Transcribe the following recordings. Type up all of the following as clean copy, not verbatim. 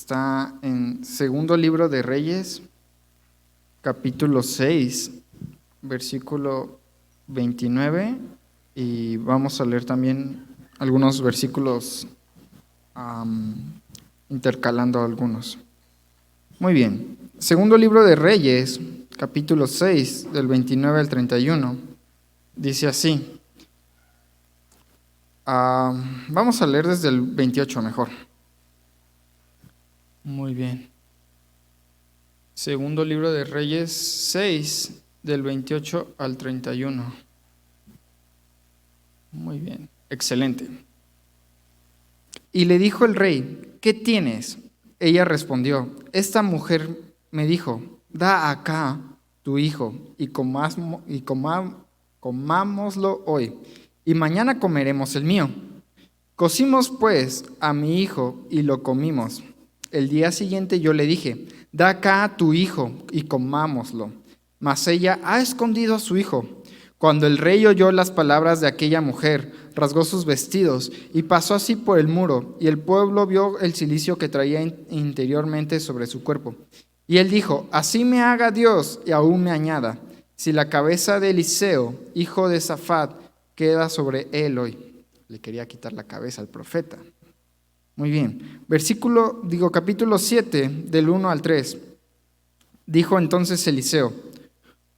Está en Segundo Libro de Reyes, capítulo 6, versículo 29, y vamos a leer también algunos versículos intercalando algunos. Muy bien, Segundo Libro de Reyes, capítulo 6, del 29 al 31, dice así. Vamos a leer desde el 28 mejor. Muy bien. Segundo Libro de Reyes 6, del 28 al 31. Muy bien, excelente. Y le dijo el rey: ¿qué tienes? Ella respondió: esta mujer me dijo: da acá tu hijo y comámoslo hoy, y mañana comeremos el mío. Cocimos pues a mi hijo y lo comimos. El día siguiente yo le dije: da acá tu hijo y comámoslo. Mas ella ha escondido a su hijo. Cuando el rey oyó las palabras de aquella mujer, rasgó sus vestidos y pasó así por el muro, y el pueblo vio el cilicio que traía interiormente sobre su cuerpo. Y él dijo: así me haga Dios y aún me añada, si la cabeza de Eliseo, hijo de Safat, queda sobre él hoy. Le quería quitar la cabeza al profeta. Muy bien. Capítulo 7, del 1 al 3. Dijo entonces Eliseo: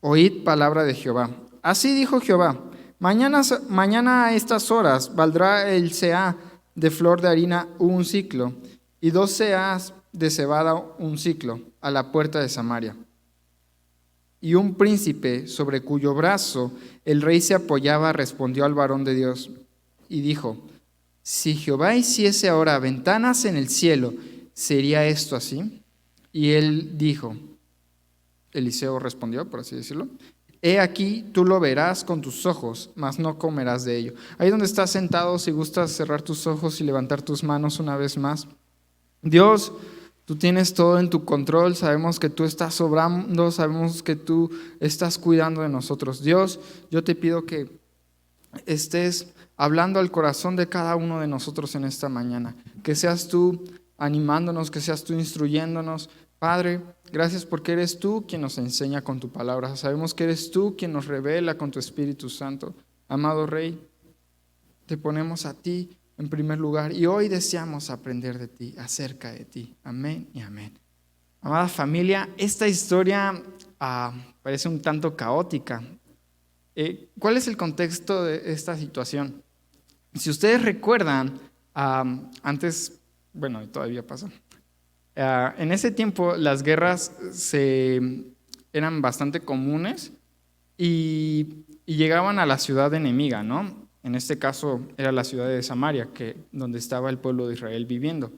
oíd palabra de Jehová. Así dijo Jehová: mañana a estas horas valdrá el seah de flor de harina un siclo, y 2 seahs de cebada un siclo, a la puerta de Samaria. Y un príncipe sobre cuyo brazo el rey se apoyaba respondió al varón de Dios y dijo: si Jehová hiciese ahora ventanas en el cielo, ¿sería esto así? Y él dijo, Eliseo respondió, por así decirlo: he aquí, tú lo verás con tus ojos, mas no comerás de ello. Ahí donde estás sentado, si gustas cerrar tus ojos y levantar tus manos una vez más. Dios, tú tienes todo en tu control, sabemos que tú estás obrando, sabemos que tú estás cuidando de nosotros. Dios, yo te pido que estés hablando al corazón de cada uno de nosotros en esta mañana, que seas tú animándonos, que seas tú instruyéndonos. Padre, gracias porque eres tú quien nos enseña con tu palabra, sabemos que eres tú quien nos revela con tu Espíritu Santo. Amado Rey, te ponemos a ti en primer lugar y hoy deseamos aprender de ti, acerca de ti. Amén y amén. Amada familia, esta historia parece un tanto caótica. ¿Cuál es el contexto de esta situación? Si ustedes recuerdan, antes, bueno, todavía pasa, en ese tiempo las guerras eran bastante comunes y llegaban a la ciudad enemiga, ¿no? En este caso era la ciudad de Samaria, donde estaba el pueblo de Israel viviendo.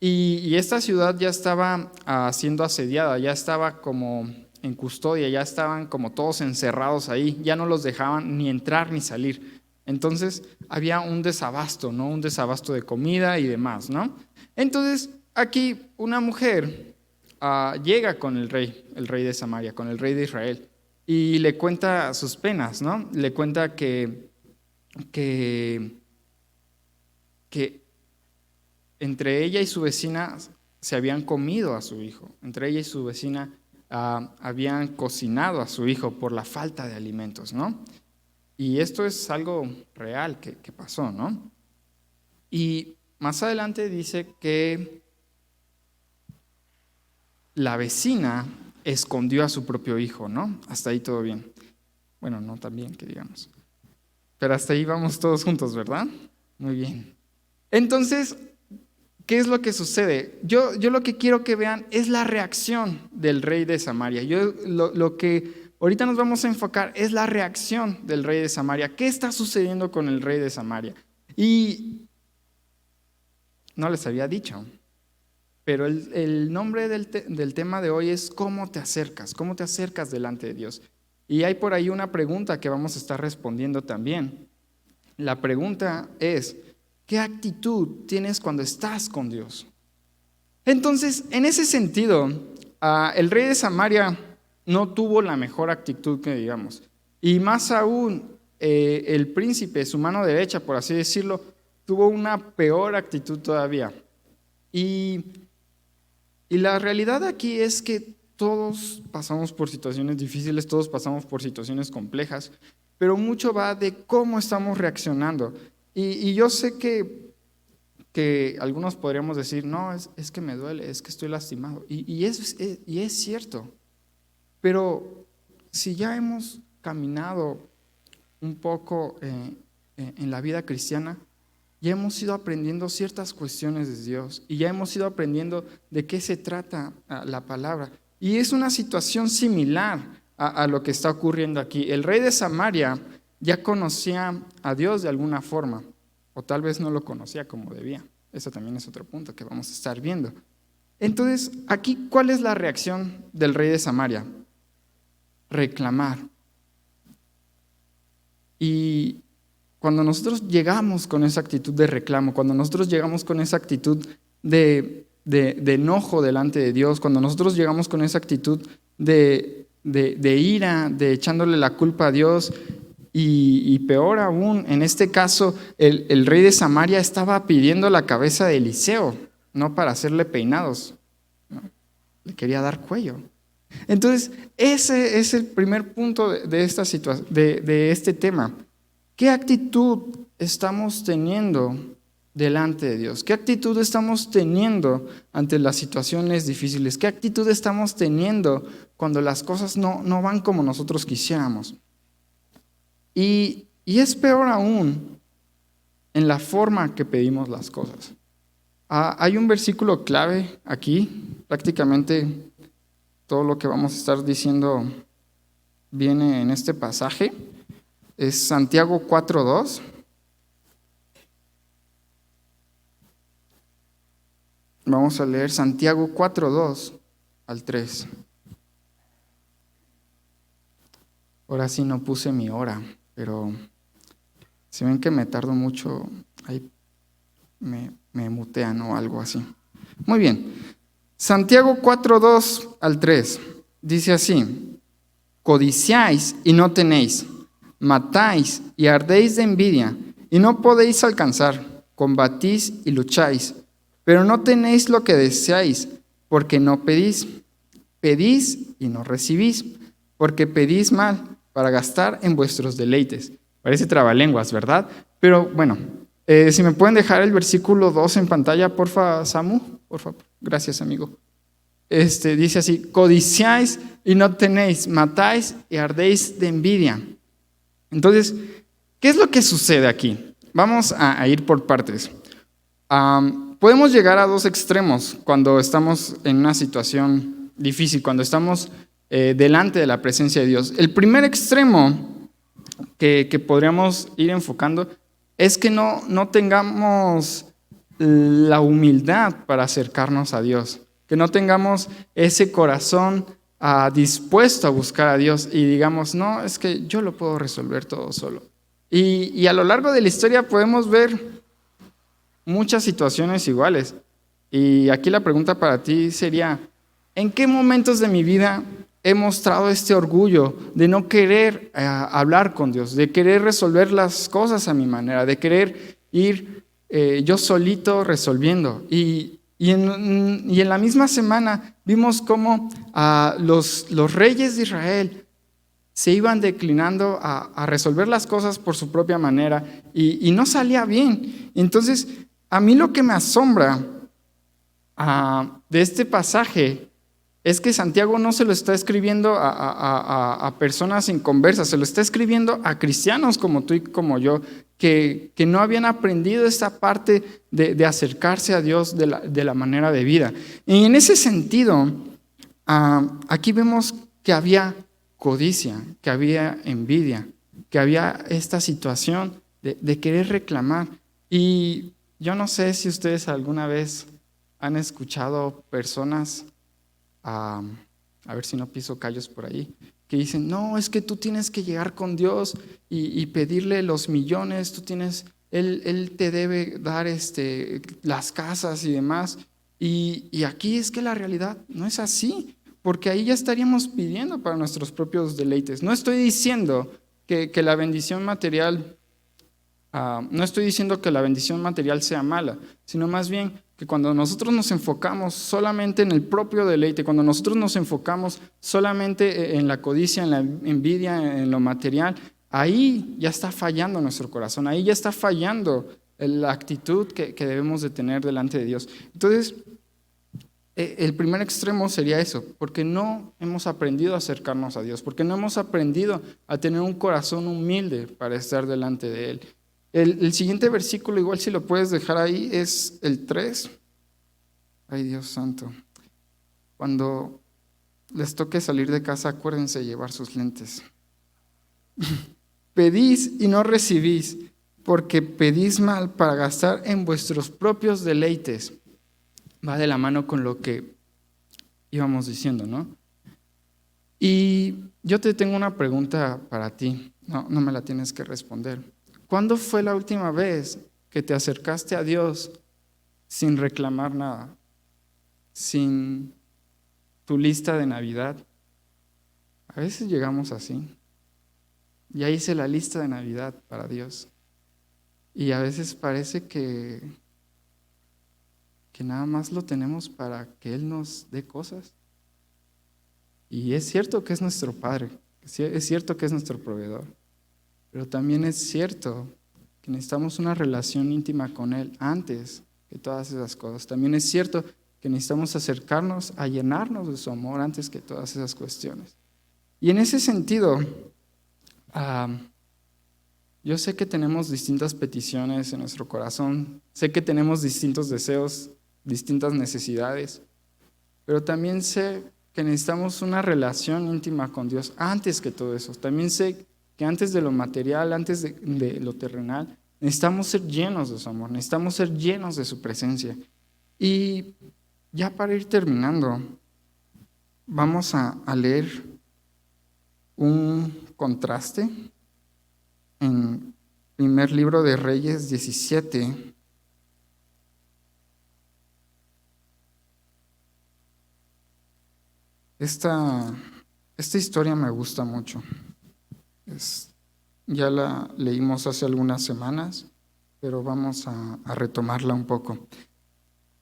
Y esta ciudad ya estaba siendo asediada, ya estaba como en custodia, ya estaban como todos encerrados ahí, ya no los dejaban ni entrar ni salir. Entonces había un desabasto, ¿no? Un desabasto de comida y demás, ¿no? Entonces aquí una mujer llega con el rey de Samaria, con el rey de Israel, y le cuenta sus penas, ¿no? Le cuenta que entre ella y su vecina se habían comido a su hijo, entre ella y su vecina habían cocinado a su hijo por la falta de alimentos, ¿no? Y esto es algo real que pasó, ¿no? Y más adelante dice que la vecina escondió a su propio hijo, ¿no? Hasta ahí todo bien. Bueno, no tan bien que digamos. Pero hasta ahí vamos todos juntos, ¿verdad? Muy bien. Entonces, ¿qué es lo que sucede? Yo lo que quiero que vean es la reacción del rey de Samaria. Lo que ahorita nos vamos a enfocar es la reacción del rey de Samaria. ¿Qué está sucediendo con el rey de Samaria? Y no les había dicho, pero el nombre del tema de hoy es ¿cómo te acercas delante de Dios? Y hay por ahí una pregunta que vamos a estar respondiendo también. La pregunta es: ¿qué actitud tienes cuando estás con Dios? Entonces, en ese sentido, el rey de Samaria no tuvo la mejor actitud que digamos. Y más aún, el príncipe, su mano derecha, por así decirlo, tuvo una peor actitud todavía. Y Y la realidad aquí es que todos pasamos por situaciones difíciles, todos pasamos por situaciones complejas, pero mucho va de cómo estamos reaccionando. Y yo sé que algunos podríamos decir, no, es que me duele, es que estoy lastimado. Y es cierto, pero si ya hemos caminado un poco en la vida cristiana, ya hemos ido aprendiendo ciertas cuestiones de Dios y ya hemos ido aprendiendo de qué se trata la palabra. Y es una situación similar a lo que está ocurriendo aquí. El rey de Samaria ya conocía a Dios de alguna forma, o tal vez no lo conocía como debía. Eso también es otro punto que vamos a estar viendo. Entonces, aquí, ¿cuál es la reacción del rey de Samaria? Reclamar. Y cuando nosotros llegamos con esa actitud de reclamo, cuando nosotros llegamos con esa actitud de enojo delante de Dios, cuando nosotros llegamos con esa actitud de ira, de echándole la culpa a Dios, y peor aún, en este caso, el rey de Samaria estaba pidiendo la cabeza de Eliseo, no para hacerle peinados, ¿no? Le quería dar cuello. Entonces, ese es el primer punto de esta situación, de este tema. ¿Qué actitud estamos teniendo delante de Dios? ¿Qué actitud estamos teniendo ante las situaciones difíciles? ¿Qué actitud estamos teniendo cuando las cosas no van como nosotros quisiéramos? Y es peor aún en la forma que pedimos las cosas. Hay un versículo clave aquí, prácticamente todo lo que vamos a estar diciendo viene en este pasaje. Es Santiago 4:2. Vamos a leer Santiago 4:2 al 3. Ahora sí no puse mi hora, pero si ven que me tardo mucho, ahí me mutean o algo así. Muy bien. Santiago 4:2 al 3 dice así: codiciáis y no tenéis, matáis y ardéis de envidia y no podéis alcanzar, combatís y lucháis, pero no tenéis lo que deseáis, porque no pedís. Pedís y no recibís, porque pedís mal, para gastar en vuestros deleites. Parece trabalenguas, ¿verdad? Pero bueno, si me pueden dejar el versículo 2 en pantalla, porfa, Samu, por favor. Gracias, amigo. Dice así: codiciáis y no tenéis, matáis y ardéis de envidia. Entonces, ¿qué es lo que sucede aquí? Vamos a ir por partes. Podemos llegar a dos extremos cuando estamos en una situación difícil, cuando estamos delante de la presencia de Dios. El primer extremo que podríamos ir enfocando es que no tengamos la humildad para acercarnos a Dios, que no tengamos ese corazón dispuesto a buscar a Dios y digamos, no, es que yo lo puedo resolver todo solo. Y a lo largo de la historia podemos ver muchas situaciones iguales. Y aquí la pregunta para ti sería, ¿en qué momentos de mi vida he mostrado este orgullo de no querer hablar con Dios, de querer resolver las cosas a mi manera, de querer ir yo solito resolviendo? Y en la misma semana vimos cómo los reyes de Israel se iban declinando a resolver las cosas por su propia manera y no salía bien. Entonces, a mí lo que me asombra de este pasaje es que Santiago no se lo está escribiendo a personas inconversas, se lo está escribiendo a cristianos como tú y como yo, que no habían aprendido esta parte de acercarse a Dios de la manera de vida. Y en ese sentido, aquí vemos que había codicia, que había envidia, que había esta situación de querer reclamar. Y yo no sé si ustedes alguna vez han escuchado personas, a ver si no piso callos por ahí, que dicen, no, es que tú tienes que llegar con Dios y pedirle los millones, Él te debe dar las casas y demás. Y aquí es que la realidad no es así, porque ahí ya estaríamos pidiendo para nuestros propios deleites. No estoy diciendo que la bendición material no estoy diciendo que la bendición material sea mala, sino más bien que cuando nosotros nos enfocamos solamente en el propio deleite, cuando nosotros nos enfocamos solamente en la codicia, en la envidia, en lo material, ahí ya está fallando nuestro corazón, ahí ya está fallando la actitud que debemos de tener delante de Dios. Entonces, el primer extremo sería eso, porque no hemos aprendido a acercarnos a Dios, porque no hemos aprendido a tener un corazón humilde para estar delante de Él. El siguiente versículo, igual si lo puedes dejar ahí, es el 3. Ay, Dios santo. Cuando les toque salir de casa, acuérdense de llevar sus lentes. Pedís y no recibís, porque pedís mal para gastar en vuestros propios deleites. Va de la mano con lo que íbamos diciendo, ¿no? Y yo te tengo una pregunta para ti. No me la tienes que responder. ¿Cuándo fue la última vez que te acercaste a Dios sin reclamar nada? Sin tu lista de Navidad. A veces llegamos así. Ya hice la lista de Navidad para Dios. Y a veces parece que nada más lo tenemos para que Él nos dé cosas. Y es cierto que es nuestro Padre, es cierto que es nuestro proveedor, pero también es cierto que necesitamos una relación íntima con Él antes que todas esas cosas. También es cierto que necesitamos acercarnos a llenarnos de su amor antes que todas esas cuestiones. Y en ese sentido, yo sé que tenemos distintas peticiones en nuestro corazón, sé que tenemos distintos deseos, distintas necesidades, pero también sé que necesitamos una relación íntima con Dios antes que todo eso. También sé que antes de lo material, antes de lo terrenal, necesitamos ser llenos de su amor, necesitamos ser llenos de su presencia. Y ya para ir terminando, vamos a leer un contraste en primer libro de Reyes 17. Esta historia me gusta mucho. Ya la leímos hace algunas semanas, pero vamos a retomarla un poco.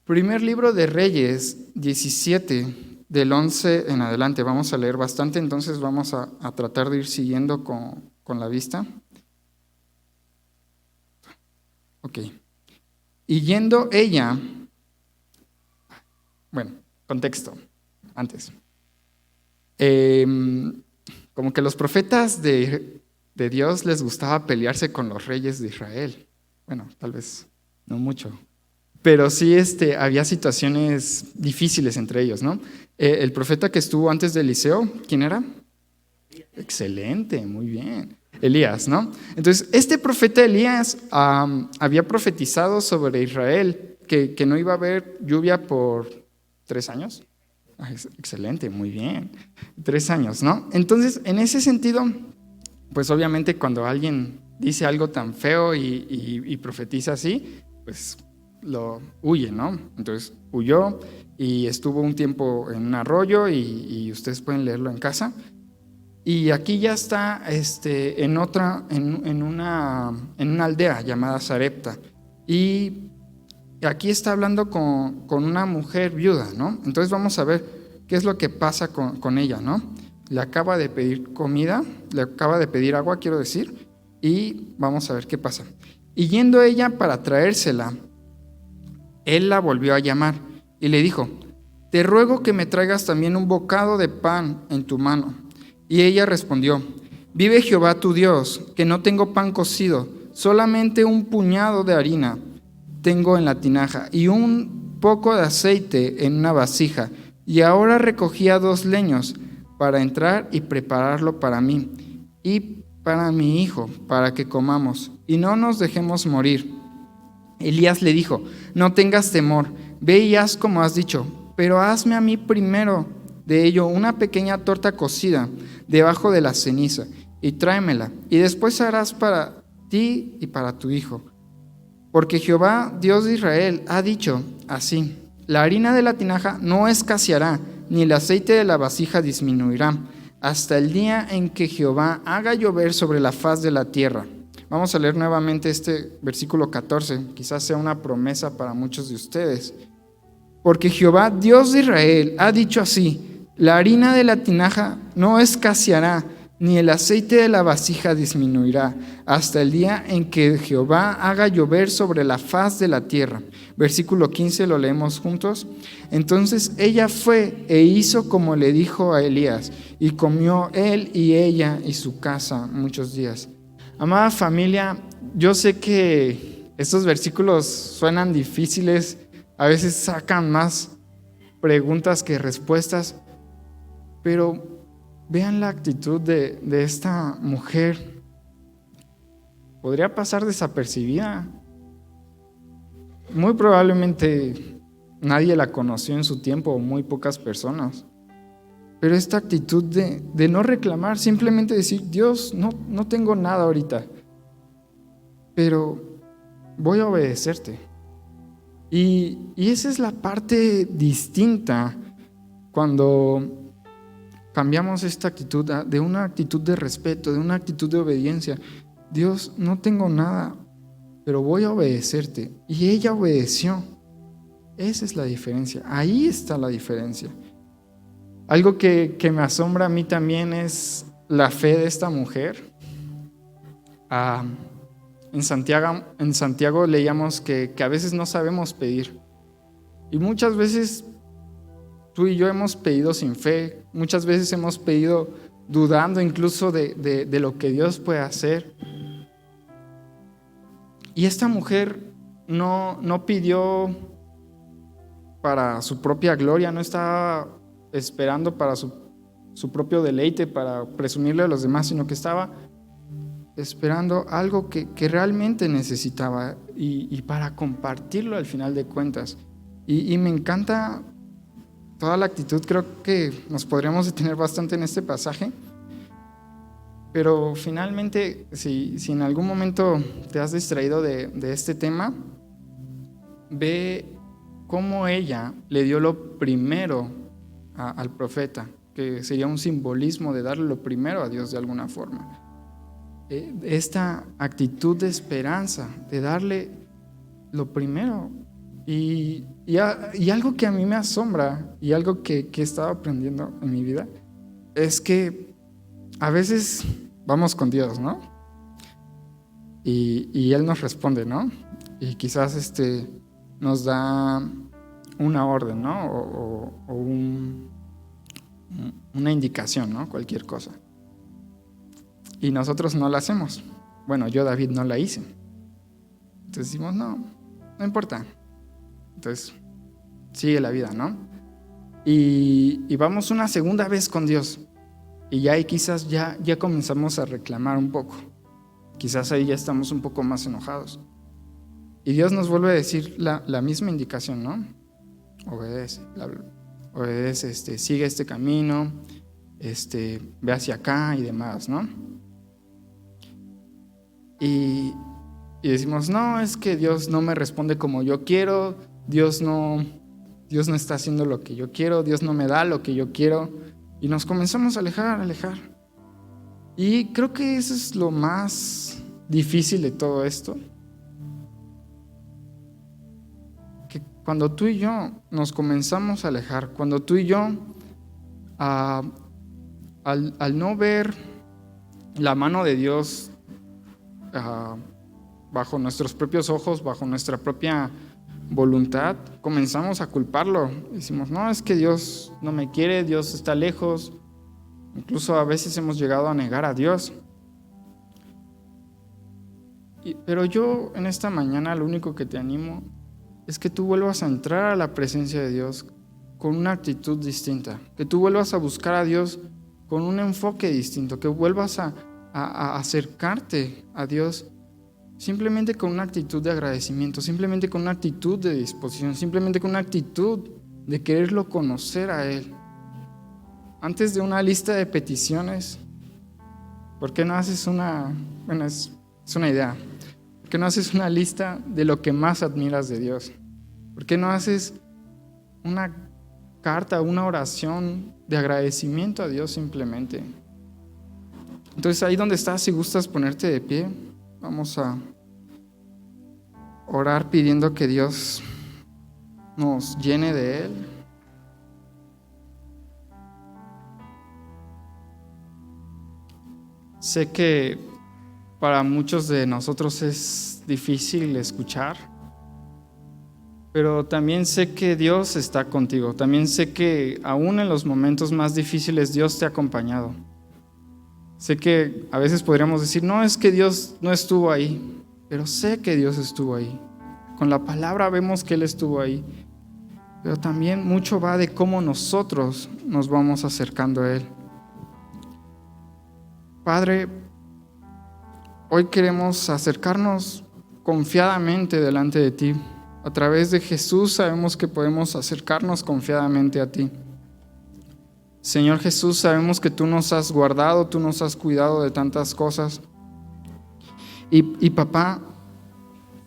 Primer libro de Reyes 17, del 11 en adelante. Vamos a leer bastante, entonces vamos a tratar de ir siguiendo con la vista. Ok. Y yendo ella, bueno, contexto, antes. Como que los profetas de Dios les gustaba pelearse con los reyes de Israel. Bueno, tal vez no mucho, pero sí había situaciones difíciles entre ellos, ¿no? El profeta que estuvo antes de Eliseo, ¿quién era? Excelente, muy bien. Elías, ¿no? Entonces, este profeta Elías había profetizado sobre Israel que no iba a haber lluvia por 3 años. Excelente, muy bien. 3 años, ¿no? Entonces, en ese sentido, pues obviamente cuando alguien dice algo tan feo y profetiza así, pues lo huye, ¿no? Entonces huyó y estuvo un tiempo en un arroyo y ustedes pueden leerlo en casa. Y aquí ya está en una aldea llamada Sarepta. Y aquí está hablando con una mujer viuda, ¿no? Entonces vamos a ver qué es lo que pasa con ella, ¿no? Le acaba de pedir comida, le acaba de pedir agua, quiero decir, y vamos a ver qué pasa. Y yendo ella para traérsela, él la volvió a llamar y le dijo: te ruego que me traigas también un bocado de pan en tu mano. Y ella respondió: vive Jehová tu Dios, que no tengo pan cocido, solamente un puñado de harina tengo en la tinaja y un poco de aceite en una vasija. Y ahora recogía 2 leños para entrar y prepararlo para mí y para mi hijo, para que comamos y no nos dejemos morir. Elías le dijo: no tengas temor, ve y haz como has dicho, pero hazme a mí primero de ello una pequeña torta cocida debajo de la ceniza y tráemela, y después harás para ti y para tu hijo. Porque Jehová, Dios de Israel, ha dicho así: la harina de la tinaja no escaseará, ni el aceite de la vasija disminuirá, hasta el día en que Jehová haga llover sobre la faz de la tierra. Vamos a leer nuevamente este versículo 14, quizás sea una promesa para muchos de ustedes. Porque Jehová, Dios de Israel, ha dicho así: la harina de la tinaja no escaseará, ni el aceite de la vasija disminuirá, hasta el día en que Jehová haga llover sobre la faz de la tierra. Versículo 15, lo leemos juntos. Entonces ella fue e hizo como le dijo a Elías, y comió él y ella y su casa muchos días. Amada familia, yo sé que estos versículos suenan difíciles, a veces sacan más preguntas que respuestas, pero vean la actitud de esta mujer. Podría pasar desapercibida. Muy probablemente nadie la conoció en su tiempo, o muy pocas personas. Pero esta actitud de no reclamar, simplemente decir: Dios, no tengo nada ahorita, pero voy a obedecerte. Y esa es la parte distinta cuando cambiamos esta actitud de una actitud de respeto, de una actitud de obediencia. Dios, no tengo nada, pero voy a obedecerte. Y ella obedeció. Esa es la diferencia. Ahí está la diferencia. Algo que me asombra a mí también es la fe de esta mujer. En Santiago leíamos que a veces no sabemos pedir. Y muchas veces tú y yo hemos pedido sin fe. Muchas veces hemos pedido dudando incluso de lo que Dios puede hacer. Y esta mujer no pidió para su propia gloria, no estaba esperando para su propio deleite, para presumirle a los demás, sino que estaba esperando algo que realmente necesitaba y para compartirlo al final de cuentas. Y me encanta toda la actitud. Creo que nos podríamos detener bastante en este pasaje, pero finalmente, si en algún momento te has distraído de este tema, ve cómo ella le dio lo primero al profeta, que sería un simbolismo de darle lo primero a Dios de alguna forma. Esta actitud de esperanza, de darle lo primero. Y algo que a mí me asombra y algo que he estado aprendiendo en mi vida es que a veces vamos con Dios, ¿no? Y Él nos responde, ¿no? Y quizás nos da una orden, ¿no? O una indicación, ¿no? Cualquier cosa. Y nosotros no la hacemos. Bueno, yo, David, no la hice. Entonces decimos, no importa. Entonces, sigue la vida, ¿no? Y vamos una segunda vez con Dios. Y ya ahí quizás ya comenzamos a reclamar un poco. Quizás ahí ya estamos un poco más enojados. Y Dios nos vuelve a decir la misma indicación, ¿no? Obedece, sigue este camino, ve hacia acá y demás, ¿no? Y decimos, no, es que Dios no me responde como yo quiero, Dios no está haciendo lo que yo quiero, Dios no me da lo que yo quiero. Y nos comenzamos a alejar. Y creo que eso es lo más difícil de todo esto. Que cuando tú y yo nos comenzamos a alejar, cuando tú y yo, al no ver la mano de Dios bajo nuestros propios ojos, bajo nuestra propia voluntad, comenzamos a culparlo. Decimos, no, es que Dios no me quiere, Dios está lejos. Incluso a veces hemos llegado a negar a Dios. Pero yo en esta mañana lo único que te animo es que tú vuelvas a entrar a la presencia de Dios con una actitud distinta, que tú vuelvas a buscar a Dios con un enfoque distinto, que vuelvas a acercarte a Dios simplemente con una actitud de agradecimiento, simplemente con una actitud de disposición, simplemente con una actitud de quererlo conocer a Él. Antes de una lista de peticiones, ¿por qué no haces es una idea? ¿Por qué no haces una lista de lo que más admiras de Dios? ¿Por qué no haces una carta, una oración de agradecimiento a Dios simplemente? Entonces ahí donde estás, si gustas ponerte de pie, Vamos a orar pidiendo que Dios nos llene de Él. Sé que para muchos de nosotros es difícil escuchar, pero también sé que Dios está contigo. También sé que aún en los momentos más difíciles Dios te ha acompañado. Sé que a veces podríamos decir, no, es que Dios no estuvo ahí, pero sé que Dios estuvo ahí. Con la palabra vemos que Él estuvo ahí, pero también mucho va de cómo nosotros nos vamos acercando a Él. Padre, hoy queremos acercarnos confiadamente delante de ti. A través de Jesús sabemos que podemos acercarnos confiadamente a ti. Señor Jesús, sabemos que tú nos has guardado, tú nos has cuidado de tantas cosas. Y papá,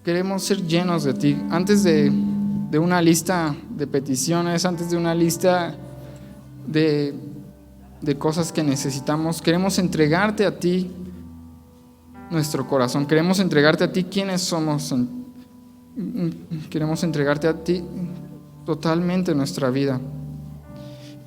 queremos ser llenos de ti. Antes de una lista de peticiones, antes de una lista de cosas que necesitamos, queremos entregarte a ti nuestro corazón. Queremos entregarte a ti quiénes somos. Queremos entregarte a ti totalmente nuestra vida.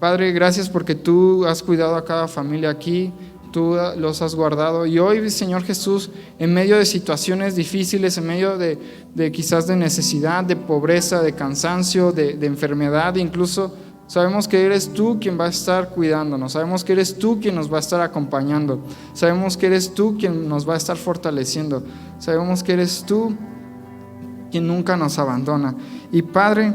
Padre, gracias porque tú has cuidado a cada familia aquí, tú los has guardado. Y hoy, Señor Jesús, en medio de situaciones difíciles, en medio de quizás de necesidad, de pobreza, de cansancio, de enfermedad, incluso sabemos que eres tú quien va a estar cuidándonos, sabemos que eres tú quien nos va a estar acompañando, sabemos que eres tú quien nos va a estar fortaleciendo, sabemos que eres tú quien nunca nos abandona. Y Padre,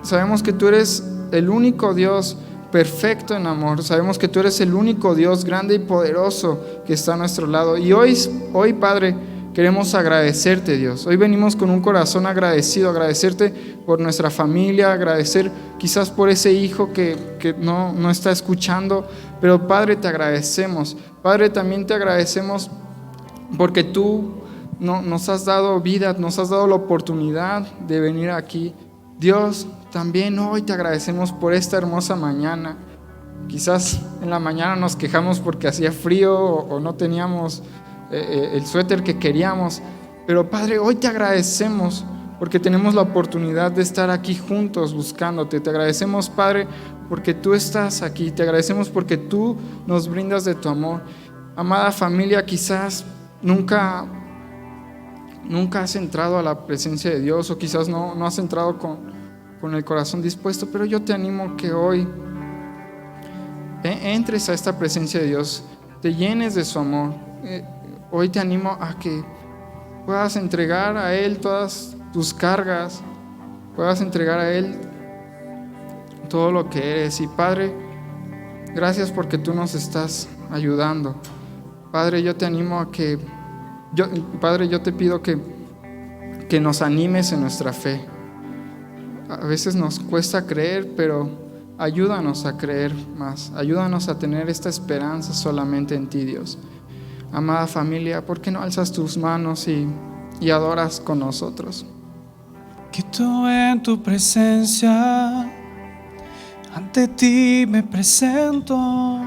sabemos que tú eres el único Dios perfecto en amor, sabemos que tú eres el único Dios grande y poderoso que está a nuestro lado. Y hoy Padre, queremos agradecerte, Dios. Hoy venimos con un corazón agradecido, agradecerte por nuestra familia, agradecer quizás por ese hijo que no está escuchando, pero Padre, te agradecemos. Padre, también te agradecemos porque tú nos has dado vida, nos has dado la oportunidad de venir aquí. Dios, también hoy te agradecemos por esta hermosa mañana. Quizás en la mañana nos quejamos porque hacía frío o no teníamos el suéter que queríamos, pero Padre, hoy te agradecemos porque tenemos la oportunidad de estar aquí juntos buscándote. Te agradecemos, Padre, porque tú estás aquí. Te agradecemos porque tú nos brindas de tu amor. Amada familia, quizás nunca has entrado a la presencia de Dios, o quizás no has entrado con el corazón dispuesto, pero yo te animo que hoy entres a esta presencia de Dios, te llenes de su amor. Hoy te animo a que puedas entregar a Él todas tus cargas, puedas entregar a Él todo lo que eres. Y Padre, gracias porque tú nos estás ayudando. Padre, yo te animo a que Padre, yo te pido que nos animes en nuestra fe. A veces nos cuesta creer, pero ayúdanos a creer más. Ayúdanos a tener esta esperanza solamente en ti, Dios. Amada familia, ¿por qué no alzas tus manos y adoras con nosotros? Quito en tu presencia, ante ti me presento.